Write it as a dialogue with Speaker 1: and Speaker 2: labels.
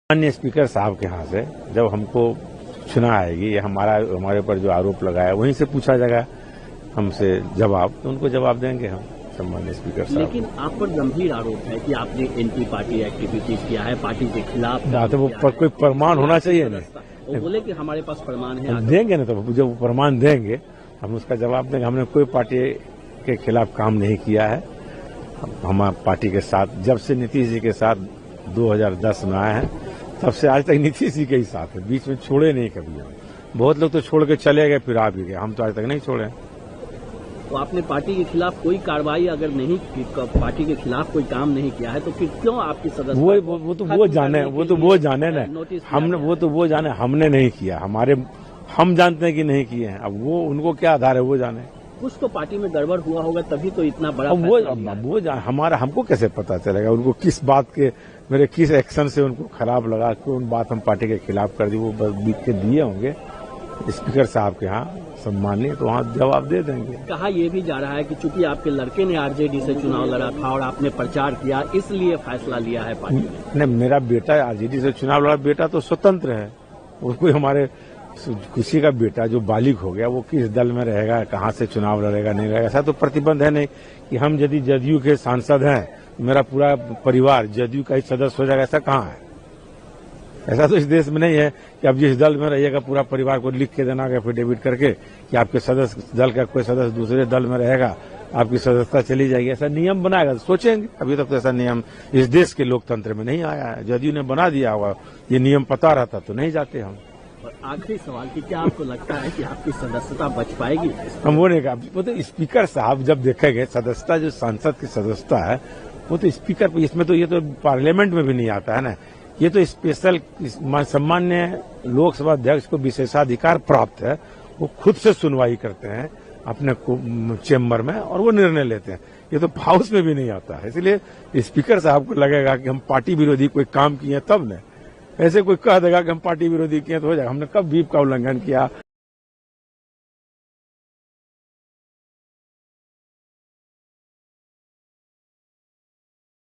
Speaker 1: माननीय स्पीकर साहब के यहाँ से जब हमको सूचना आएगी, हमारे ऊपर जो आरोप लगाया वहीं से पूछा जाएगा हमसे जवाब, तो उनको जवाब देंगे हम सम्माननीय स्पीकर साहब।
Speaker 2: लेकिन आप पर गंभीर आरोप है कि आपने एंटी पार्टी एक्टिविटीज किया है, पार्टी के खिलाफ।
Speaker 1: तो वो कोई प्रमाण होना चाहिए ना।
Speaker 2: वो बोले कि हमारे पास प्रमाण है।
Speaker 1: देंगे ना, तो जब प्रमाण देंगे हम उसका जवाब देंगे। हमने कोई पार्टी के खिलाफ काम नहीं किया है। हम पार्टी के साथ जब से नीतीश जी के साथ 2010 में आए हैं तब से आज तक नीतीश जी के ही साथ है, बीच में छोड़े नहीं कभी हम। बहुत लोग तो छोड़ के चले गए फिर आ भी गए, हम तो आज तक नहीं छोड़े।
Speaker 2: तो आपने पार्टी के खिलाफ कोई कार्रवाई अगर नहीं की, पार्टी के खिलाफ कोई काम नहीं किया है, तो फिर क्यों आपकी सदस्यता?
Speaker 1: वो तो वो जाने ना, हमने वो जाने, हमने नहीं किया। हम जानते हैं कि नहीं किए हैं। अब वो उनको क्या आधार है वो जाने।
Speaker 2: कुछ तो पार्टी में गड़बड़ हुआ होगा तभी तो इतना बड़ा
Speaker 1: हमको कैसे पता चलेगा उनको किस बात के, मेरे किस एक्शन से उनको खराब लगा, कौन बात हम पार्टी के खिलाफ कर दी, वो बस लिख के दिए होंगे स्पीकर साहब के यहाँ सम्माननीय, तो वहाँ जवाब दे देंगे।
Speaker 2: कहा यह भी जा रहा है कि चूंकि आपके लड़के ने आरजेडी से चुनाव लड़ा था और आपने प्रचार किया, इसलिए फैसला लिया है पार्टी ने।
Speaker 1: नहीं, मेरा बेटा आरजेडी से चुनाव लड़ा, बेटा तो स्वतंत्र है। उसको हमारे किसी का बेटा जो बालिग हो गया वो किस दल में रहेगा, कहाँ से चुनाव लड़ेगा नहीं लड़ेगा, ऐसा तो प्रतिबंध है नहीं कि हम यदि जदयू के सांसद हैं तो मेरा पूरा परिवार जदयू का ही सदस्य हो जाएगा, ऐसा कहाँ है। ऐसा तो इस देश में नहीं है कि अब जिस दल में रहिएगा पूरा परिवार को लिख के देना एफिडेविट करके कि आपके सदस्य दल का कोई सदस्य दूसरे दल में रहेगा, आपकी सदस्यता चली जाएगी। ऐसा नियम बनाएगा तो सोचेंगे। अभी तक तो ऐसा नियम इस देश के लोकतंत्र में नहीं आया है। जदयू ने बना दिया होगा, ये नियम पता रहता तो नहीं जाते हम।
Speaker 2: और आखिरी सवाल कि क्या आपको लगता है कि आपकी सदस्यता बच पाएगी?
Speaker 1: हम वो नहीं कहा, वो तो स्पीकर साहब जब देखेंगे सदस्यता, जो सांसद की सदस्यता है वो तो स्पीकर, इसमें तो ये तो पार्लियामेंट में भी नहीं आता है ना। ये तो स्पेशल सम्मान्य लोकसभा अध्यक्ष को विशेषाधिकार प्राप्त है, वो खुद से सुनवाई करते हैं अपने चेम्बर में और वो निर्णय लेते हैं। ये तो हाउस में भी नहीं आता है। इसलिए स्पीकर साहब को लगेगा कि हम पार्टी विरोधी कोई काम किए तब न, ऐसे कोई कह देगा कि हम पार्टी विरोधी किए तो हो जाएगा। हमने कब व्हीप का उल्लंघन किया?